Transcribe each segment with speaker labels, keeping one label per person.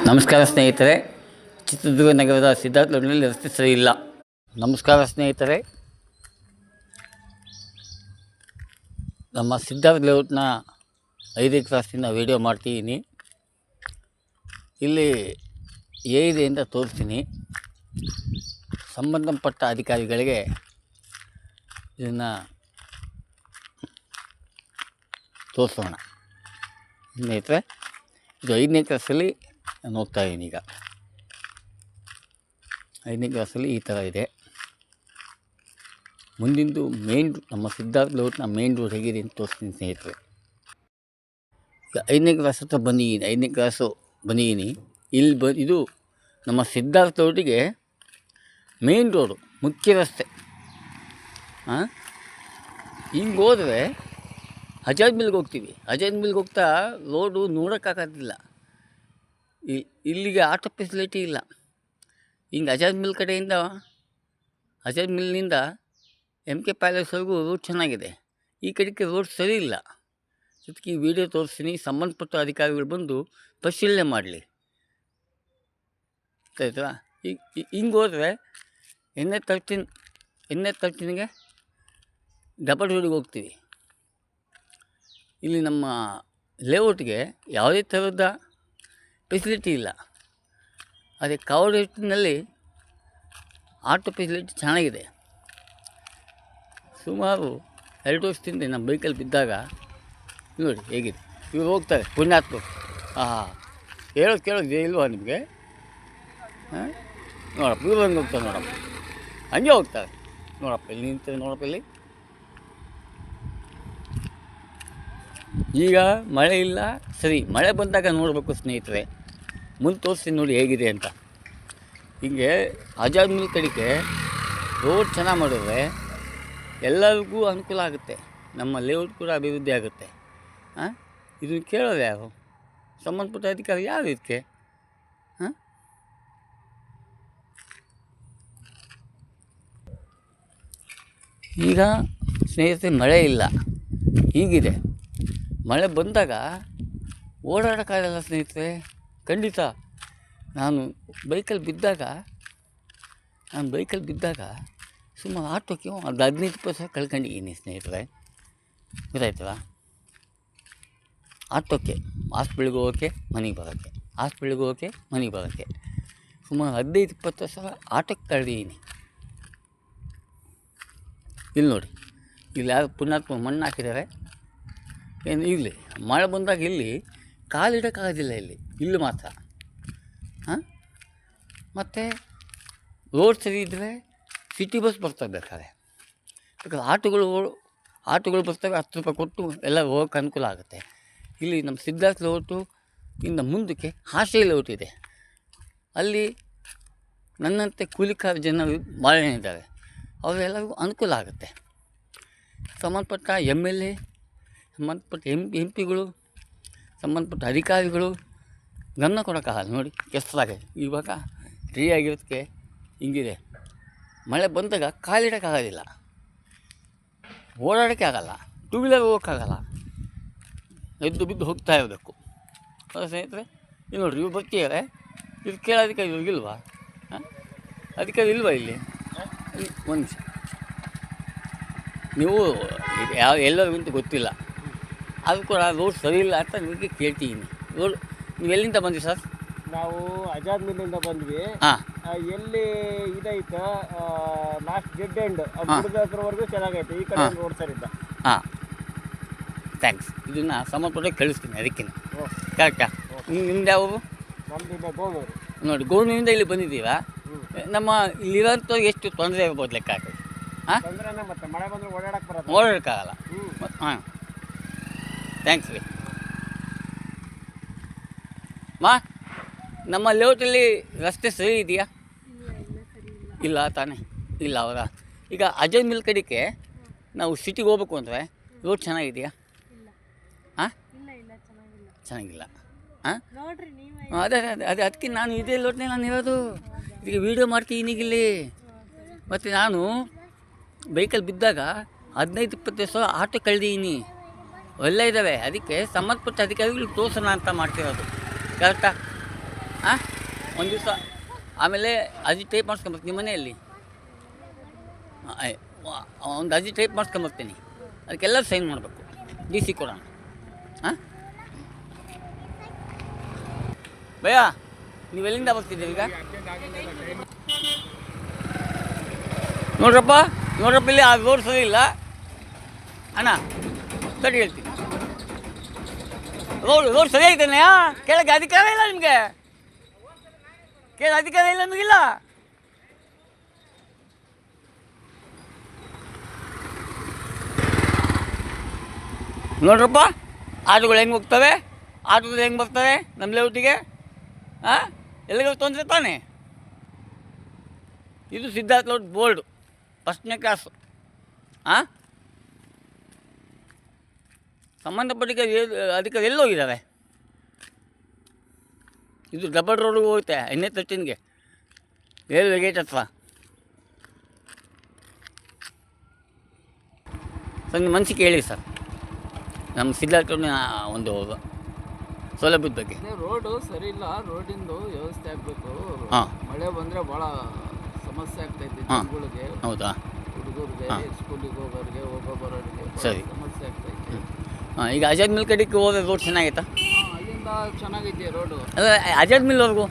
Speaker 1: ನಮಸ್ಕಾರ ಸ್ನೇಹಿತರೆ. ಚಿತ್ರದುರ್ಗ ನಗರದ ಸಿದ್ಧಾರ್ಥ ಲೇಔಟ್ನಲ್ಲಿ ರಸ್ತೆ ಸರಿ ಇಲ್ಲ. ನಮಸ್ಕಾರ ಸ್ನೇಹಿತರೆ. ನಮ್ಮ ಸಿದ್ಧಾರ್ಥ ಲೇಔಟ್ನ 5ನೇ ಕ್ರಾಸಿನ ವಿಡಿಯೋ ಮಾಡ್ತಿದ್ದೀನಿ. ಇಲ್ಲಿ ಏನಿದೆ ಅಂತ ತೋರಿಸ್ತೀನಿ. ಸಂಬಂಧಪಟ್ಟ ಅಧಿಕಾರಿಗಳಿಗೆ ಇದನ್ನು ತೋರಿಸೋಣ. ಸ್ನೇಹಿತರೆ, ಇದು 5ನೇ ಕ್ರಾಸಲ್ಲಿ ನಾನು ಹೋಗ್ತಾಯಿದ್ದೀನಿ. ಈಗ 5ನೇ ಕ್ರಾಸಲ್ಲಿ ಈ ಥರ ಇದೆ. ಮುಂದಿಂದು ನಮ್ಮ ಸಿದ್ಧಾರ್ಥ ಲೇಔಟ್ನ ಮೇನ್ ರೋಡ್ ಹೇಗಿದೆ ಅಂತ ತೋರಿಸ್ತೀನಿ ಸ್ನೇಹಿತರೆ. ಈಗ 5ನೇ ಕ್ರಾಸ್ ಹತ್ರ ಬಂದಿದ್ದೀನಿ. 5ನೇ ಕ್ರಾಸು ಬಂದಿದ್ದೀನಿ. ಇಲ್ಲಿ ಇದು ನಮ್ಮ ಸಿದ್ಧಾರ್ಥ ಲೇಔಟಿಗೆ ಮೇನ್ ರೋಡು, ಮುಖ್ಯ ರಸ್ತೆ. ಹಿಂಗೆ ಹೋದರೆ ಅಜಾದ್ ಮಿಲ್ಗೆ ಹೋಗ್ತೀವಿ. ಅಜಾದ್ ಮಿಲ್ಗೆ ಹೋಗ್ತಾ ರೋಡು ನೋಡೋಕ್ಕಾಗೋದಿಲ್ಲ. ಇಲ್ಲಿಗೆ ಆಟೋ ಫೆಸಿಲಿಟಿ ಇಲ್ಲ. ಹಿಂಗೆ ಅಜಾದ್ ಮಿಲ್ ಕಡೆಯಿಂದ, ಅಜಾದ್ ಮಿಲ್ನಿಂದ MK ಪ್ಯಾಲೇಸ್ವರೆಗೂ ರೋಡ್ ಚೆನ್ನಾಗಿದೆ. ಈ ಕಡೆಗೆ ರೋಡ್ ಸರಿ ಇಲ್ಲ. ಅದಕ್ಕೆ ಈ ವಿಡಿಯೋ ತೋರಿಸ್ತೀನಿ. ಸಂಬಂಧಪಟ್ಟ ಅಧಿಕಾರಿಗಳು ಬಂದು ಪರಿಶೀಲನೆ ಮಾಡಲಿ. ಆಯ್ತಾ? ಹಿಂಗೆ ಹೋದರೆ NH13ಗೆ ಡಬಲ್ ರೋಡಿಗೆ ಹೋಗ್ತೀವಿ. ಇಲ್ಲಿ ನಮ್ಮ ಲೇಔಟ್ಗೆ ಯಾವುದೇ ಥರದ ಫೆಸಿಲಿಟಿ ಇಲ್ಲ. ಅದೇ ಕವರ್ನಲ್ಲಿ ಆಟೋ ಫೆಸಿಲಿಟಿ ಚೆನ್ನಾಗಿದೆ. ಸುಮಾರು 2 ವರ್ಷದಿಂದ ನಮ್ಮ ಬೈಕಲ್ಲಿ ಬಿದ್ದಾಗ ನೋಡಿ ಹೇಗಿದೆ. ಇವ್ರು ಹೋಗ್ತಾರೆ ಪುಣ್ಯಾತ್ಮರು. ಕೇಳೋದು ಇಲ್ವಾ ನಿಮಗೆ? ನೋಡಪ್ಪ, ಇವ್ರು ಹಂಗೆ ಹೋಗ್ತಾರೆ. ನೋಡಪ್ಪ, ಹಂಗೆ ಹೋಗ್ತಾರೆ. ನೋಡಪ್ಪ, ಇಲ್ಲಿ ನಿಂತಾರೆ. ನೋಡಪ್ಪ, ಇಲ್ಲಿ ಈಗ ಮಳೆ ಇಲ್ಲ. ಸರಿ, ಮಳೆ ಬಂದಾಗ ನೋಡಬೇಕು ಸ್ನೇಹಿತರೆ. ಮುಂದೆ ತೋರಿಸ್ತೀನಿ ನೋಡಿ ಹೇಗಿದೆ ಅಂತ. ಹೀಗೆ ಆಜಾದ್ ಮಿಲ್ ಕಡೆಗೆ ರೋಡ್ ಚೆನ್ನಾಗಿ ಮಾಡಿದ್ರೆ ಎಲ್ಲರಿಗೂ ಅನುಕೂಲ ಆಗುತ್ತೆ. ನಮ್ಮ ಲೇಔಟ್ ಕೂಡ ಅಭಿವೃದ್ಧಿ ಆಗುತ್ತೆ. ಇದನ್ನು ಕೇಳೋದು ಯಾರು? ಸಂಬಂಧಪಟ್ಟ ಅಧಿಕಾರಿ ಯಾರು ಇದಕ್ಕೆ? ಈಗ ಸ್ನೇಹಿತರೆ, ಮಳೆ ಇಲ್ಲ. ಹೀಗಿದೆ. ಮಳೆ ಬಂದಾಗ ಓಡಾಡೋಕ್ಕಾಗಲ್ಲ ಸ್ನೇಹಿತರೆ, ಖಂಡಿತ. ನಾನು ಬೈಕಲ್ಲಿ ಬಿದ್ದಾಗ ಸುಮಾರು ಆಟೋಕ್ಕೆ ಒಂದು 15-20 ಕಳ್ಕೊಂಡಿದ್ದೀನಿ ಸ್ನೇಹಿತರೆ. ಗೊತ್ತಾಯ್ತಲ್ಲ? ಆಟೋಕ್ಕೆ ಹಾಸ್ಪಿಟ್ಲಿಗೆ ಹೋಗೋಕ್ಕೆ, ಮನೆಗೆ ಬರೋಕ್ಕೆ ಸುಮಾರು 15-20 ಸಾವಿರ ಆಟೋಕ್ಕೆ ಕಳೆದಿದ್ದೀನಿ. ಇಲ್ಲಿ ನೋಡಿ, ಇಲ್ಲಿ ಯಾರು ಪುಣ್ಯಾತ್ಮ ಮಣ್ಣು ಹಾಕಿದ್ದಾರೆ. ಏನು ಇಲ್ಲಿ ಮಳೆ ಬಂದಾಗ ಇಲ್ಲಿ ಕಾಲಿಡೋಕ್ಕಾಗೋದಿಲ್ಲ. ಇಲ್ಲಿ ಮಾತ್ರ. ಮತ್ತು ರೋಡ್ ಸರಿ ಇದ್ದರೆ ಸಿಟಿ ಬಸ್ ಬರ್ತವೆ. ಬೇಕಾದ್ರೆ ಆಟೋಗಳು ಬರ್ತವೆ. 10 ರೂಪಾಯಿ ಕೊಟ್ಟು ಎಲ್ಲ ಹೋಗೋಕ್ಕೆ ಅನುಕೂಲ ಆಗುತ್ತೆ. ಇಲ್ಲಿ ನಮ್ಮ ಸಿದ್ಧಾರ್ಥ ಲೇಔಟು ಇಂದ ಮುಂದಕ್ಕೆ ಆಶ್ರಯ ಲೇಔಟ್ ಇದೆ. ಅಲ್ಲಿ ನನ್ನಂತೆ ಕೂಲಿಕಾರ ಜನರು ಭಾಳ ಇದ್ದಾರೆ. ಅವರೆಲ್ಲರಿಗೂ ಅನುಕೂಲ ಆಗುತ್ತೆ. ಸಂಬಂಧಪಟ್ಟ MLA, ಸಂಬಂಧಪಟ್ಟ MP ಗಳು, ಸಂಬಂಧಪಟ್ಟ ಅಧಿಕಾರಿಗಳು ಗಮನ ಕೊಡೋಕ್ಕಾಗಲ್ಲ. ನೋಡಿ ಕೆಸರಾಗೆ ಇವಾಗ ಫ್ರೀ ಆಗಿರೋದಕ್ಕೆ ಹಿಂಗಿದೆ. ಮಳೆ ಬಂದಾಗ ಕಾಲಿಡೋಕ್ಕಾಗೋದಿಲ್ಲ, ಓಡಾಡೋಕ್ಕೆ ಆಗಲ್ಲ, 2 ವೀಲರ್ ಹೋಗೋಕ್ಕಾಗಲ್ಲ. ಎದ್ದು ಬಿದ್ದು ಹೋಗ್ತಾ ಇರಬೇಕು. ಸ್ನೇಹಿತರೆ, ಇಲ್ಲಿ ನೋಡಿರಿ, ಇವ್ರು ಬರ್ತಿದ್ದಾರೆ. ಇದು ಕೇಳೋದಕ್ಕೆ ಇವ್ರಿಗಿಲ್ವಾ? ಅಧಿಕಾರಿ ಇಲ್ವಾ ಇಲ್ಲಿ? ಒಂದು ನಿಮಿಷ, ನೀವು ಎಲ್ಲರಿಗಿಂತ ಗೊತ್ತಿಲ್ಲ. ಅದು ಕೂಡ ರೋಡ್ ಸರಿ ಇಲ್ಲ ಅಂತ ನಿಮಗೆ ಕೇಳ್ತಿದ್ದೀನಿ. ರೋಡ್ ನೀವು ಎಲ್ಲಿಂದ ಬಂದ್ರಿ ಸರ್?
Speaker 2: ನಾವು ಆಜಾದ್ ಮಿಲ್ಲಿಂದ ಬಂದ್ವಿ. ಎಲ್ಲಿ ಇದೈತೆ ಲಾಸ್ಟ್ ಡೆಡ್ ಎಂಡ್ ಹತ್ರವರೆಗೂ ಚೆನ್ನಾಗೈತೆ. ಈ ಕಡೆ ರೋಡ್ ಸರಿ ಇಲ್ಲ.
Speaker 1: ಥ್ಯಾಂಕ್ಸ್. ಇದನ್ನು ಸಂಬಂಧಪಟ್ಟ ಕಳಿಸ್ತೀನಿ. ಅದಕ್ಕೆ ಕರೆಕ್ಟಾ? ನಿಮ್ದು ಯಾವುದು?
Speaker 2: ನಮ್ದು ಗೋಣೂರು.
Speaker 1: ನೋಡಿ, ಗೋಣಿಯಿಂದ ಇಲ್ಲಿ ಬಂದಿದ್ದೀರಾ. ನಮ್ಮ ಇಲ್ಲಿರೋಂಥ ಎಷ್ಟು ತೊಂದರೆ ಇರ್ಬೋದು ಲೆಕ್ಕ ಹಾಕಿ.
Speaker 2: ತೊಂದರೆನೇ, ಮತ್ತೆ ಮಳೆ ಬಂದರೆ
Speaker 1: ಓಡಾಡೋಕ್ಕಾಗಲ್ಲ. ಥ್ಯಾಂಕ್ಸ್ ರೀ. ನಮ್ಮ ಲೇಔಟಲ್ಲಿ ರಸ್ತೆ ಸರಿ ಇದೆಯಾ? ಇಲ್ಲ ತಾನೇ? ಇಲ್ಲ. ಅವರ ಈಗ ಅಜಯ್ ಮಿಲ್ ಕಡೆಗೆ ನಾವು ಸಿಟಿಗೆ ಹೋಗ್ಬೇಕು ಅಂದರೆ ರೋಡ್ ಚೆನ್ನಾಗಿದೆಯಾ? ಚೆನ್ನಾಗಿಲ್ಲ. ಅದೇ ಅದಕ್ಕೆ ನಾನು ಇದೇ ರೋಡ್ನೇ ನಾನು ಇರೋದು. ಈಗ ವೀಡಿಯೋ ಮಾಡ್ತೀನಿ ಈಗಿಲ್ಲಿ. ಮತ್ತು ನಾನು ಬೈಕಲ್ಲಿ ಬಿದ್ದಾಗ 15-20 ಸಾವಿರ ಆಟೋ ಕಳೆದಿದ್ದೀನಿ. ಒಳ್ಳೆ ಇದ್ದಾವೆ. ಅದಕ್ಕೆ ಸಂಬಂಧಪಟ್ಟ ಅಧಿಕಾರಿಗಳು ತೋರಿಸೋಣ ಅಂತ ಮಾಡ್ತಿರೋದು. ಕರೆಕ್ಟಾ? ಹಾಂ ಒಂದು ದಿವಸ ಆಮೇಲೆ ಅರ್ಜಿ ಟೈಪ್ ಮಾಡಿಸ್ಕೊಂಬರ್ತೀನಿ ನಿಮ್ಮ ಮನೆಯಲ್ಲಿ ಒಂದು ಅರ್ಜಿ ಟೈಪ್ ಮಾಡಿಸ್ಕೊಂಬರ್ತೀನಿ ಅದಕ್ಕೆಲ್ಲ ಸೈನ್ ಮಾಡಬೇಕು ಡಿ ಸಿ ಕೊಡೋಣ ಹಾಂ ಭಯ್ಯ ನೀವು ಎಲ್ಲಿಂದ ಬರ್ತಿದ್ದೀರಿ ಈಗ ನೋಡ್ರಪ್ಪ ಇಲ್ಲಿ ಆ ರೋಡ್ ಸರಿ ಇಲ್ಲ ಅಣ್ಣ ಸರಿ ಹೇಳ್ತೀನಿ ರೋಡ್ ಸರಿ ಐತಾನೆ ಕೇಳಕ್ಕೆ ಅಧಿಕಾರ ಇಲ್ಲ ನಿಮಗೆ ಅಧಿಕಾರ ಇಲ್ಲ ನಮಗಿಲ್ಲ ನೋಡ್ರಪ್ಪ ಆಟೋಗಳು ಹೆಂಗೆ ಹೋಗ್ತವೆ ಆಟೋದಲ್ಲಿ ಹೆಂಗೆ ಬರ್ತವೆ ನಮ್ಮ ಲೇಔಟಿಗೆ ಹಾಂ ಎಲ್ಲಿಗೆ ತೊಂದರೆ ತಾನೆ ಇದು ಸಿದ್ಧಾರ್ಥ ಲೇಔಟ್ ಬೋರ್ಡು ಫಸ್ಟ್ನೇ ಕ್ಲಾಸು ಹಾಂ ಸಂಬಂಧಪಟ್ಟಿಗೆ ಅದಕ್ಕೆ ಎಲ್ಲಿ ಹೋಗಿದ್ದಾವೆ ಇದು ಡಬಲ್ ರೋಡ್ಗೆ ಹೋಗುತ್ತೆ 13ಗೆ ರೈಲ್ವೆ ಗೇಟ್ ಹತ್ರ ಸರ್ ನಿಮ್ಮ ಮನಸ್ಸಿಗೆ ಹೇಳಿ ಸರ್ ನಮ್ಮ ಸಿದ್ಧಾರ್ಥನ ಒಂದು ಸೌಲಭ್ಯದ ಬಗ್ಗೆ
Speaker 2: ರೋಡು ಸರಿ ಇಲ್ಲ ರೋಡಿಂದು ವ್ಯವಸ್ಥೆ ಆಗಬೇಕು
Speaker 1: ಹಾಂ
Speaker 2: ಮಳೆ ಬಂದರೆ ಭಾಳ ಸಮಸ್ಯೆ ಆಗ್ತೈತೆ ಜನಗಳಿಗೆ
Speaker 1: ಹೌದಾ
Speaker 2: ಹುಡುಗರಿಗೆ ಸ್ಕೂಲಿಗೆ ಹೋಗೋರಿಗೆ ಬರೋರಿಗೆ
Speaker 1: ಸರಿ
Speaker 2: ಸಮಸ್ಯೆ ಆಗ್ತೈತೆ
Speaker 1: ಹಾಂ ಈಗ ಅಜಾದ್ ಮಿಲ್ ಕಡೆಗೆ ಹೋದ್ರೆ ರೋಡ್ ಚೆನ್ನಾಗೈತಾ
Speaker 2: ಅಲ್ಲಿಂದ ಚೆನ್ನಾಗೈತೆ ರೋಡು
Speaker 1: ಅದೇ ಅಜಾದ್ ಮಿಲ್ವರೆಗೂ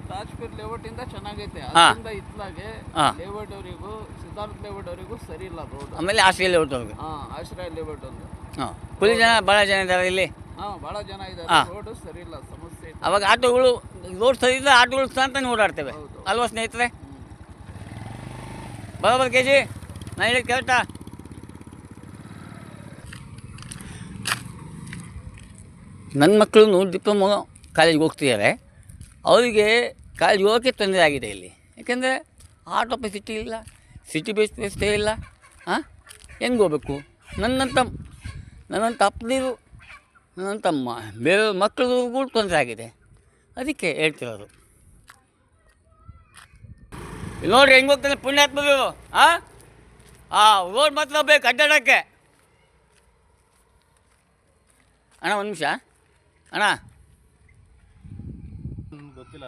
Speaker 2: ತಾಜ್ಪುರ್ ಲೇಔಟಿಂದ ಚೆನ್ನಾಗೈತೆ ಅಲ್ಲಿಂದ ಇತ್ಲಾಗೆ ಲೇಔಟ್ ಅವರಿಗೂ ಸಿದ್ಧಾರ್ಥ ಲೇಔಟ್ ಅವರಿಗೂ ಸರಿ ಇಲ್ಲ ರೋಡ್
Speaker 1: ಆಮೇಲೆ ಆಶ್ರಯ ಲೇಔಟ್ವರೆಗೂ
Speaker 2: ಆಶ್ರಯ ಲೇಔಟ್ ಒಂದು
Speaker 1: ಹಾಂ ಫುಲ್ ಭಾಳ ಜನ ಇದ್ದಾರೆ ಇಲ್ಲಿ
Speaker 2: ಭಾಳ ಜನ ಇದ್ದಾರೆ ರೋಡ್ ಸರಿ ಇಲ್ಲ ಸಮಸ್ಯೆ
Speaker 1: ಅವಾಗ ಆಟೋಗಳು ರೋಡ್ ಸರಿ ಇದ್ದರೆ ಆಟೋಗಳು ಅಂತಾನೆ ಓಡಾಡ್ತೇವೆ ಅಲ್ವಾ ಸ್ನೇಹಿತರೆ ಬರೋಬರ್ ಕೆ ಜಿ ನಾನು ಹೇಳಿದ ಕರೆಕ್ಟಾ ನನ್ನ ಮಕ್ಕಳು ಡಿಪ್ಲೊಮೊ ಕಾಲೇಜ್ಗೆ ಹೋಗ್ತಿದ್ದಾರೆ ಅವರಿಗೆ ಕಾಲೇಜ್ಗೆ ಹೋಗೋಕ್ಕೆ ತೊಂದರೆ ಆಗಿದೆ ಇಲ್ಲಿ ಯಾಕೆಂದರೆ ಆಟೋ ಫೆಸಿಲಿಟಿ ಇಲ್ಲ ಸಿಟಿ ಬೇಸ್ ವ್ಯವಸ್ಥೆ ಇಲ್ಲ ಹಾಂ ಹೆಂಗೆ ಹೋಗ್ಬೇಕು ನನ್ನಂಥ ಅಪ್ಪದಿರು ನನ್ನಂಥ ಬೇರೆ ಮಕ್ಕಳಿಗೂ ತೊಂದರೆ ಆಗಿದೆ ಅದಕ್ಕೆ ಹೇಳ್ತಿರೋದು ಇಲ್ಲಿ ನೋಡ್ರಿ ಹೆಂಗೆ ಹೋಗ್ತಾನೆ ಪುಣ್ಯಾತ್ಮರು ರೋಡ್ ಮಾತ್ರ ಬೇಕು ಅಡ್ಡಾಡೋಕ್ಕೆ ಅಣ್ಣ ಒಂದು ನಿಮಿಷ ಅಣ್ಣ
Speaker 3: ಗೊತ್ತಿಲ್ಲ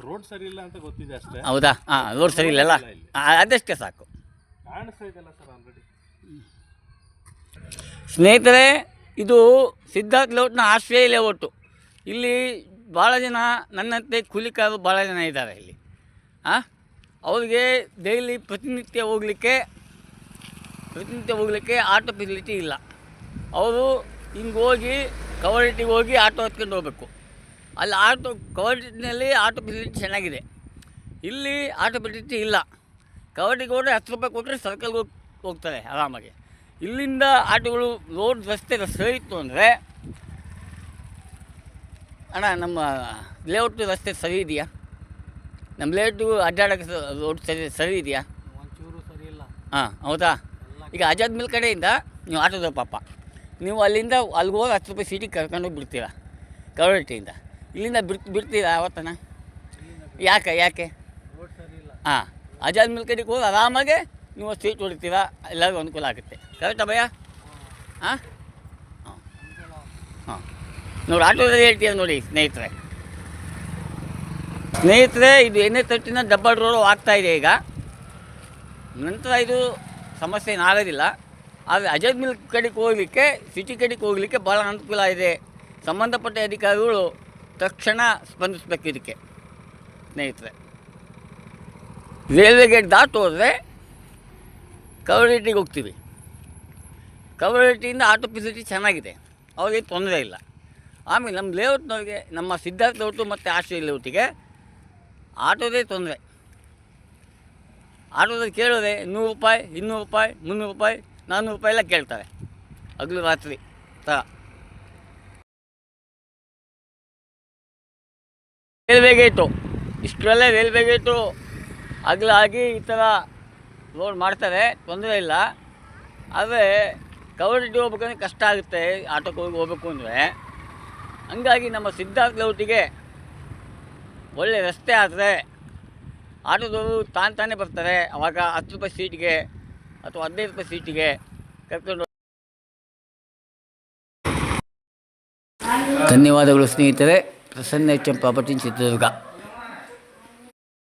Speaker 3: ರೋಡ್ ಸರಿ ಇಲ್ಲ ಅಂತ ಗೊತ್ತಿದೆ ಅಷ್ಟೇ
Speaker 1: ಹೌದಾ ರೋಡ್ ಸರಿ ಇಲ್ಲಲ್ಲ ಅದಷ್ಟೇ ಸಾಕು
Speaker 3: ಕಾಣಿಸ್ತಾ ಇದೆಯಲ್ಲ ಸರ್ ಆಲ್ರೆಡಿ
Speaker 1: ಸ್ನೇಹಿತರೆ ಇದು ಸಿದ್ಧಾರ್ಥ ಲೇಔಟ್ನ ಆಶ್ರಯ ಲೇಔಟು ಇಲ್ಲಿ ಭಾಳ ಜನ ನನ್ನಂತೆ ಕೂಲಿಕಾರರು ಭಾಳ ಜನ ಇದ್ದಾರೆ ಇಲ್ಲಿ ಅವ್ರಿಗೆ ಡೈಲಿ ಪ್ರತಿನಿತ್ಯ ಹೋಗಲಿಕ್ಕೆ ಆಟೋ ಫೆಸಿಲಿಟಿ ಇಲ್ಲ ಅವರು ಹಿಂಗೆ ಹೋಗಿ ಕವರ್ಟಿಗೆ ಹೋಗಿ ಆಟೋ ಹತ್ಕೊಂಡು ಹೋಗ್ಬೇಕು ಅಲ್ಲಿ ಕವರ್ಟಿನಲ್ಲಿ ಆಟೋ ಫೆಸಿಲಿಟಿ ಚೆನ್ನಾಗಿದೆ ಇಲ್ಲಿ ಆಟೋ ಫೆಸಿಲಿಟಿ ಇಲ್ಲ ಕವರ್ಟಿಗೆ ಹೋದರೆ 10 ರೂಪಾಯಿ ಕೊಟ್ಟರೆ ಸರ್ಕಲ್ಗೆ ಹೋಗ್ತಾರೆ ಆರಾಮಾಗಿ ಇಲ್ಲಿಂದ ಆಟೋಗಳು ರೋಡ್ ರಸ್ತೆ ಸರಿ ಇತ್ತು ಅಂದರೆ ಅಣ್ಣ ನಮ್ಮ ಲೇಔಟ್ ರಸ್ತೆ ಸರಿ ಇದೆಯಾ ನಮ್ಮ ಲೇಔಟು ಅಡ್ಡಾಡೋಕ್ಕೆ ರೋಡ್ ಸರಿ ಇದೆಯಾ
Speaker 2: ಒಂಚೂರು ಸರಿ ಇಲ್ಲ
Speaker 1: ಹೌದಾ ಈಗ ಆಜಾದ್ ಮಿಲ್ ಕಡೆಯಿಂದ ನೀವು ಆಟೋದ ಪಾಪ ನೀವು ಅಲ್ಲಿಂದ ಅಲ್ಲಿಗೆ ಹೋಗಿ 10 ರೂಪಾಯಿ ಸೀಟಿಗೆ ಕರ್ಕೊಂಡೋಗಿ ಬಿಡ್ತೀರಾ ಕವರ್ಟಿಯಿಂದ ಇಲ್ಲಿಂದ ಬಿಡ್ತೀರಾ ಅವತ್ತನ ಯಾಕೆ
Speaker 2: ರೋಡ್ ಸರಿ ಇಲ್ಲ
Speaker 1: ಆಜಾದ್ ಮಿಲ್ ಕಡೆಗೆ ಹೋಗಿ ಆರಾಮಾಗೆ ನೀವು ಸೀಟ್ ಹೊಡಿತೀರಾ ಎಲ್ಲರಿಗೂ ಅನುಕೂಲ ಆಗುತ್ತೆ ಕರೆಕ್ಟಾ ಭಯ್ಯ ಹಾಂ ನೋಡಿ ಆಟೋದಲ್ಲಿ ಹೇಳ್ತೀರ ನೋಡಿ ಸ್ನೇಹಿತರೆ ಇದು 13ನ ಡಬ್ಬಲ್ ರೋಡ್ ಆಗ್ತಾಯಿದೆ ಈಗ ನಂತರ ಇದು ಸಮಸ್ಯೆ ಏನಾಗೋದಿಲ್ಲ ಆದರೆ ಅಜಾದ್ ಮಿಲ್ ಕಡೆಗೆ ಹೋಗಲಿಕ್ಕೆ ಸಿಟಿ ಕಡೆಗೆ ಹೋಗಲಿಕ್ಕೆ ಭಾಳ ಅನುಕೂಲ ಇದೆ ಸಂಬಂಧಪಟ್ಟ ಅಧಿಕಾರಿಗಳು ತಕ್ಷಣ ಸ್ಪಂದಿಸಬೇಕು ಇದಕ್ಕೆ ಸ್ನೇಹಿತರೆ ರೈಲ್ವೆ ಗೇಟ್ ಹೋದರೆ ಕವರ್ಟಿಗೆ ಹೋಗ್ತೀವಿ ಕವರ್ಟಿಯಿಂದ ಆಟೋ ಫೆಸಿಲಿಟಿ ಚೆನ್ನಾಗಿದೆ ಅವ್ರಿಗೆ ತೊಂದರೆ ಇಲ್ಲ ಆಮೇಲೆ ನಮ್ಮ ಲೇಔಟ್ನವ್ರಿಗೆ ನಮ್ಮ ಸಿದ್ಧಾರ್ಥ ಲೇಔಟು ಮತ್ತು ಆಶ್ರಯ ಲೇಔಟಿಗೆ ಆಟೋದೇ ತೊಂದರೆ ಆಟೋದಲ್ಲಿ ಕೇಳೋದೆ 100 ರೂಪಾಯಿ 200 ರೂಪಾಯಿ 300 ರೂಪಾಯಿ 400 ರೂಪಾಯಿ ಎಲ್ಲ ಕೇಳ್ತಾರೆ ಹಗಲು ರಾತ್ರಿ ಥರ ರೈಲ್ವೆ ಗೇಟು ಇಷ್ಟರಲ್ಲೇ ರೈಲ್ವೆ ಗೇಟು ಅಗಲಾಗಿ ಈ ಥರ ರೋಡ್ ಮಾಡ್ತಾರೆ ತೊಂದರೆ ಇಲ್ಲ ಆದರೆ ಕವರ್ಟಿ ಹೋಗ್ಬೇಕಂದ್ರೆ ಕಷ್ಟ ಆಗುತ್ತೆ ಆಟೋಕ್ಕೆ ಹೋಗ್ಬೇಕು ಅಂದರೆ ಹಂಗಾಗಿ ನಮ್ಮ ಸಿದ್ಧಾರ್ಥ ಲೇಔಟಿಗೆ ಒಳ್ಳೆ ರಸ್ತೆ ಆದರೆ ಆಟೋದವರು ತಾನೇ ಬರ್ತಾರೆ ಆವಾಗ 10 ರೂಪಾಯಿ ಸೀಟಿಗೆ ಅಥವಾ 15 ರೂಪಾಯಿ ಸೀಟಿಗೆ ಕರ್ಕೊಂಡು. ಧನ್ಯವಾದಗಳು ಸ್ನೇಹಿತರೆ. Prasanna H M property Chitradurga.